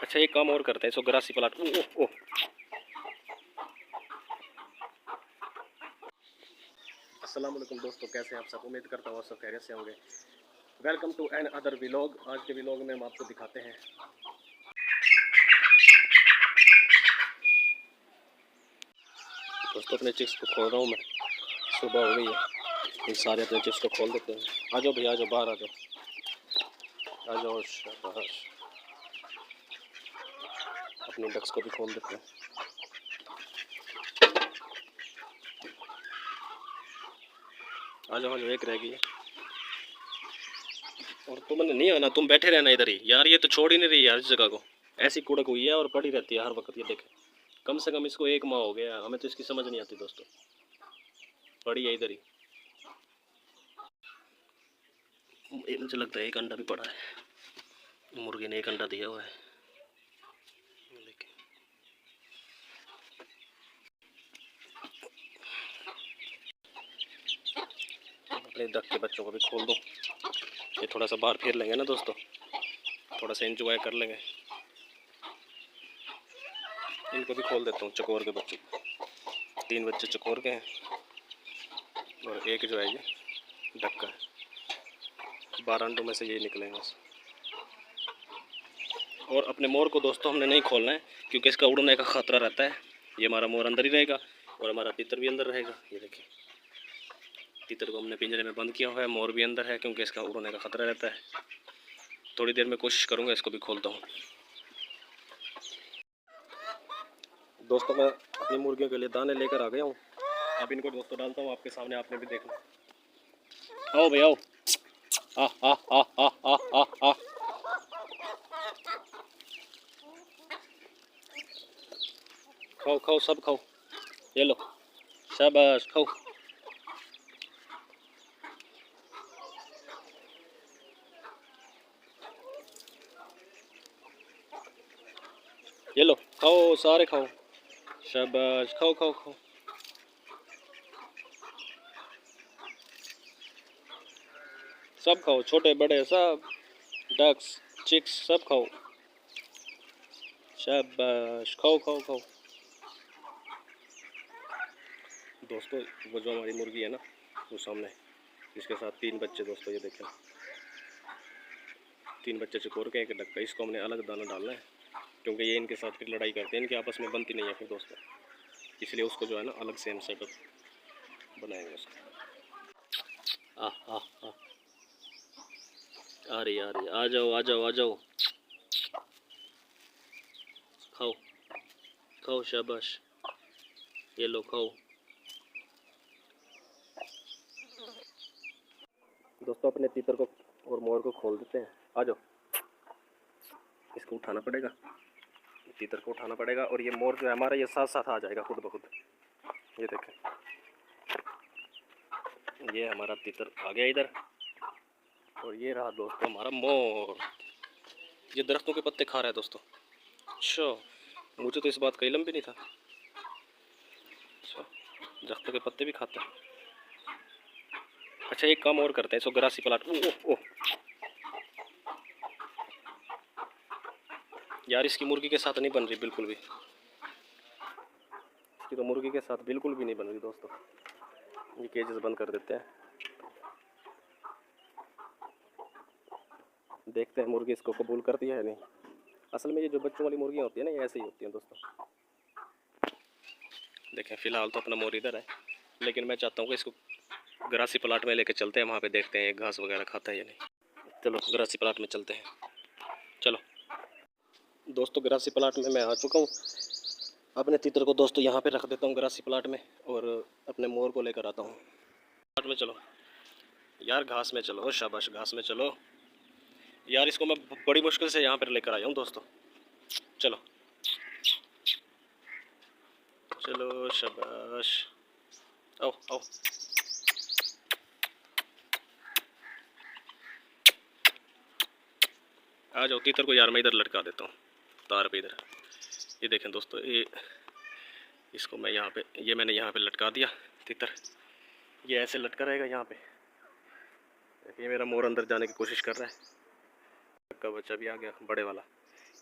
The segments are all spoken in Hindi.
अच्छा एक काम और करते हैं, इसको गरासी पलाट। ओह ओह। अस्सलाम वालेकुम दोस्तों, कैसे हैं आप सब? उम्मीद करता हूँ आप सब खैरियत से होंगे। Welcome to another vlog. आज के व्लॉग में हम आपको दिखाते हैं दोस्तों, अपने चिप्स को खोल रहा हूँ मैं। सुबह हो गई है, इन सारे अपने चिप्स को खोल देते हैं। आ जाओ भैया, आ जाओ, बाहर आ जाओ, आ जाओ। शाबाश। अपने डक्स को भी खोल देते हैं। आ जाओ, एक रह गई है और तुमने नहीं आना, तुम बैठे रहना इधर ही यार। ये तो छोड़ ही नहीं रही यार इस जगह को। ऐसी कुड़क हुई है और पड़ी रहती है हर वक्त। ये देखे, कम से कम इसको 1 माह हो गया, हमें तो इसकी समझ नहीं आती दोस्तों। पड़ी है इधर ही। मुझे लगता है एक अंडा भी पड़ा है, मुर्गी ने एक अंडा दिया हुआ है। अपने डक के बच्चों को भी खोल दो। ये थोड़ा सा बाहर फिर लेंगे ना दोस्तों, थोड़ा सा एंजॉय कर लेंगे। इनको भी खोल देता हूँ, चकोर के बच्चों को। 3 बच्चे चकोर के हैं और एक जो है ये डक का है। 12 अंडों में से ये निकलेंगे। और अपने मोर को दोस्तों हमने नहीं खोलना है, क्योंकि इसका उड़ने का खतरा रहता है। ये हमारा मोर अंदर ही रहेगा और हमारा तीतर भी अंदर रहेगा। ये देखिए, तीतर को हमने पिंजरे में बंद किया हुआ है, मोर भी अंदर है, क्योंकि इसका उड़ने का खतरा रहता है। थोड़ी देर में कोशिश करूँगा, इसको भी खोलता हूँ दोस्तों। मैं अपनी मुर्गियों के लिए दाने लेकर आ गया हूँ। अब इनको दोस्तों डालता हूँ आपके सामने, आपने भी देखना। आओ भैया आओ। आ आ आ आ आ आ आ। खाओ खाओ, सब खाओ। ये लो, शाबाश, खाओ। ये लो, खाओ, सारे खाओ। शाबाश, खाओ खाओ खाओ। सब खाओ, छोटे बड़े सब, डक्स, चिक्स, सब खाओ। शाबाश, खाओ खाओ खाओ। दोस्तों वो जो हमारी मुर्गी है ना, वो सामने, इसके साथ 3 बच्चे दोस्तों। ये देखें, 3 बच्चे चकोर के, एक डक का। इसको हमने अलग दाना डालना है, क्योंकि ये इनके साथ फिर लड़ाई करते हैं, इनके आपस में बनती नहीं है फिर दोस्तों। इसलिए उसको जो है ना अलग से हम सेटअप बनाएंगे उसका। आ आ आ आ रही आ रही, आ जाओ आ जाओ आ जाओ। खाओ खाओ, शाबाश। ये लो, खाओ। दोस्तों अपने तीतर को और मोर को खोल देते हैं। आ जाओ, इसको उठाना पड़ेगा, तीतर को उठाना पड़ेगा, और ये मोर जो है हमारा, ये साथ साथ आ जाएगा खुद ब खुद। ये देखें, ये हमारा तीतर आ गया इधर, और ये रहा दोस्तों हमारा मोर। ये दरख्तों के पत्ते खा रहा है दोस्तों। अच्छा, मुझे तो इस बात का इल्म भी नहीं था। अच्छा, दरख्तों के पत्ते भी खाता है। अच्छा एक काम और करते हैं, इसको गरासी पलाट। ओह ओह यार, इसकी मुर्गी के साथ नहीं बन रही बिल्कुल भी। इसकी तो मुर्गी के साथ बिल्कुल भी नहीं बन रही दोस्तों। ये केजेस बंद कर देते हैं, देखते हैं मुर्गी इसको कबूल करती है या नहीं। असल में ये जो बच्चों वाली मुर्गियाँ होती है ना, ये ऐसे ही होती हैं दोस्तों। देखें, फ़िलहाल तो अपना मोर इधर है, लेकिन मैं चाहता हूँ कि इसको गरासी प्लाट में लेके चलते हैं। वहाँ पे देखते हैं ये घास वगैरह खाता है या नहीं। चलो गरासी प्लाट में चलते हैं, चलो दोस्तों। गरासी प्लाट में मैं आ चुका हूँ। अपने तीतर को दोस्तों यहाँ पे रख देता हूँ गरासी प्लाट में, और अपने मोर को लेकर आता हूँ प्लाट में। चलो यार, घास में चलो, शाबाश, घास में चलो यार। इसको मैं बड़ी मुश्किल से यहाँ पर लेकर आया हूँ दोस्तों। चलो चलो, शाबाश, आओ आओ। आ जाओ, तीतर को यार मैं इधर लटका देता हूँ, तार पे इधर। ये देखें दोस्तों, ये इसको मैं यहाँ पे, ये मैंने यहाँ पे लटका दिया तीतर। ये ऐसे लटका रहेगा यहाँ पे। ये मेरा मोर अंदर जाने की कोशिश कर रहा है। का बच्चा भी आ गया, बड़े वाला।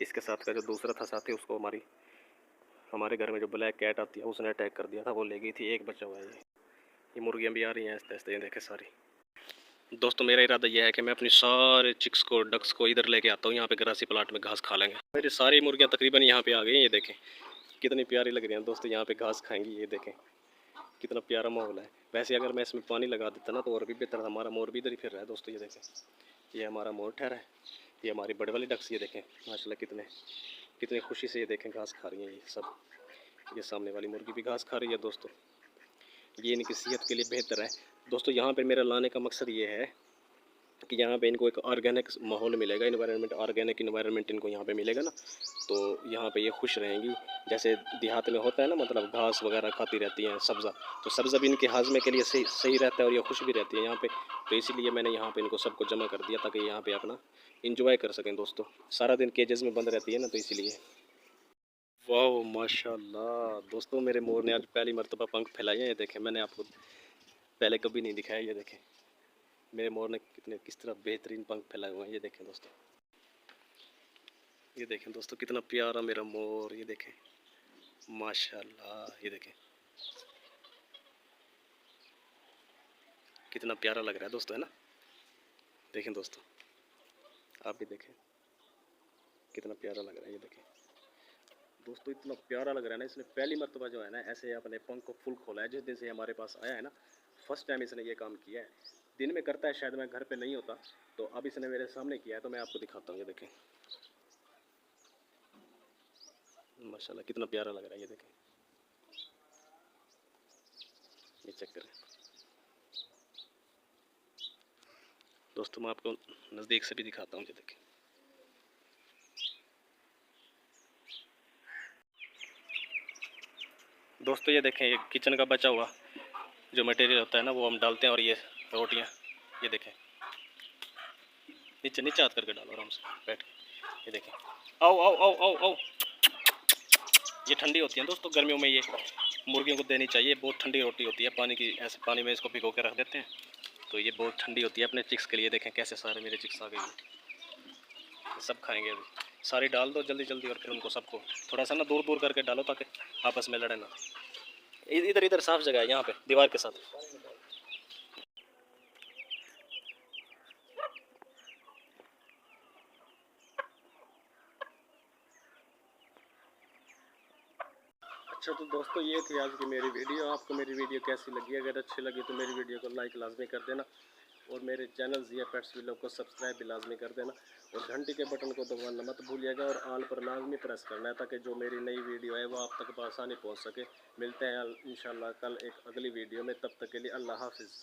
इसके साथ का जो दूसरा था साथी, उसको हमारे घर में जो ब्लैक कैट आती है उसने अटैक कर दिया था, वो ले गई थी। एक बचा हुआ है ये मुर्गियाँ भी आ रही हैं आहिस्ते आहिस्ते, ये देखे सारी। दोस्तों मेरा इरादा यह है कि मैं अपनी सारे चिक्स को डक्स को इधर लेके आता हूँ, यहाँ पे ग्रासी प्लाट में घास खा लेंगे। मेरी सारी मुर्गियाँ तकरीबन यहाँ पे आ गई हैं, ये देखें कितनी प्यारी लग रही हैं दोस्तों, यहाँ पे घास खाएंगी। ये देखें कितना प्यारा माहौल है। वैसे अगर मैं इसमें पानी लगा देता ना तो और भी बेहतर। हमारा मोर भी इधर ही फिर रहा है दोस्तों, ये देखें ये हमारा मोर ठहरा है, ये हमारी बड़े वाली डक्स, ये देखें माशाल्लाह कितने खुशी से ये देखें घास खा रही हैं ये सब। ये सामने वाली मुर्गी भी घास खा रही है दोस्तों, ये इनकी सेहत के लिए बेहतर है दोस्तों। यहाँ पे मेरा लाने का मकसद ये है कि यहाँ पे इनको एक ऑर्गेनिक माहौल मिलेगा, इन्वायरमेंट, ऑर्गेनिक इन्वायरमेंट इनको यहाँ पे मिलेगा ना, तो यहाँ पे ये खुश रहेंगी। जैसे देहात में होता है ना, मतलब घास वगैरह खाती रहती हैं सब्ज़ा, तो सब्ज़ा भी इनके हाजमे के लिए सही रहता है और ये खुश भी रहती है यहाँ पे। तो इसीलिए मैंने यहाँ पे इनको सबको जमा कर दिया ताकि यहाँ पे अपना इंजॉय कर सकें दोस्तों। सारा दिन केजेस में बंद रहती है ना, तो इसीलिए। वाह माशाल्लाह दोस्तों, मेरे मोर ने आज पहली मरतबा पंख फैलाए हैं। ये देखें मैंने आपको पहले कभी नहीं दिखाया, ये देखें मेरे मोर ने किस तरह बेहतरीन पंख फैलाए हुए हैं। ये देखें दोस्तों, ये देखें दोस्तों कितना प्यारा मेरा मोर, ये देखें माशाल्लाह, ये देखें कितना प्यारा लग रहा है दोस्तों, है ना। देखें दोस्तों आप भी देखें कितना प्यारा लग रहा है, ये देखें दोस्तों इतना प्यारा लग रहा है ना। इसने पहली मरतबा जो है ना ऐसे अपने पंख को फुल खोला है, जिस दिन से हमारे पास आया है ना, फर्स्ट टाइम इसने ये काम किया है। दिन में करता है, शायद मैं घर पे नहीं होता, तो अब इसने मेरे सामने किया है, तो मैं आपको दिखाता हूँ। ये देखें माशाल्लाह कितना प्यारा लग रहा है, ये देखें, ये चेक करें दोस्तों, मैं आपको नज़दीक से भी दिखाता हूँ। ये देखें दोस्तों, ये देखें ये किचन का बचा हुआ जो मटेरियल होता है ना, वो हम डालते हैं। और ये रोटियाँ, ये देखें नीचे नीचे हाथ करके डालो आराम से बैठ के। ये देखें, आओ आओ आओ आओ आओ, ये ठंडी होती है दोस्तों, गर्मियों में ये मुर्गियों को देनी चाहिए। बहुत ठंडी रोटी होती है, पानी की, ऐसे पानी में इसको भिगो के रख देते हैं, तो ये बहुत ठंडी होती है अपने चिक्स के लिए। देखें कैसे सारे मेरे चिक्स आ गए हैं, सब खाएंगे अभी। सारी डाल दो जल्दी जल्दी, और फिर उनको सबको थोड़ा सा ना दूर दूर करके डालो ताकि आपस में लड़े ना। इधर इधर साफ जगह है यहाँ पे दीवार के साथ। अच्छा तो दोस्तों ये थी आज की मेरी वीडियो। आपको मेरी वीडियो कैसी लगी? अगर अच्छी लगी तो मेरी वीडियो को लाइक लाजमी कर देना, और मेरे चैनल ज़िया पेट्स व्लॉग को सब्सक्राइब भी लाजमी कर देना, और घंटी के बटन को दबाना मत भूलिएगा, और ऑल पर लाजमी प्रेस करना है ताकि जो मेरी नई वीडियो है वो आप तक आसानी पहुँच सके। मिलते हैं इंशाल्लाह कल एक अगली वीडियो में, तब तक के लिए अल्लाह हाफिज़।